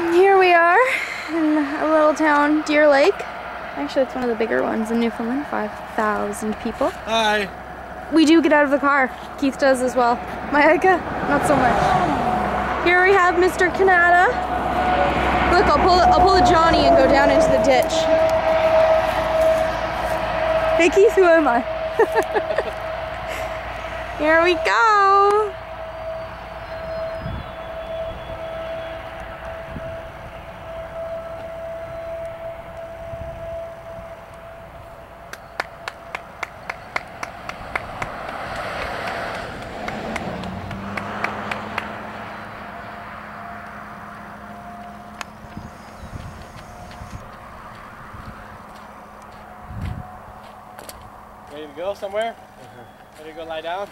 Here we are in a little town, Deer Lake. Actually, it's one of the bigger ones in Newfoundland, 5,000 people. Hi. We do get out of the car. Keith does as well. Mayika, not so much. Here we have Mr. Canada. Look, I'll pull a Johnny and go down into the ditch. Hey Keith, who am I? Here we go. Ready to go somewhere? Ready to go lie down?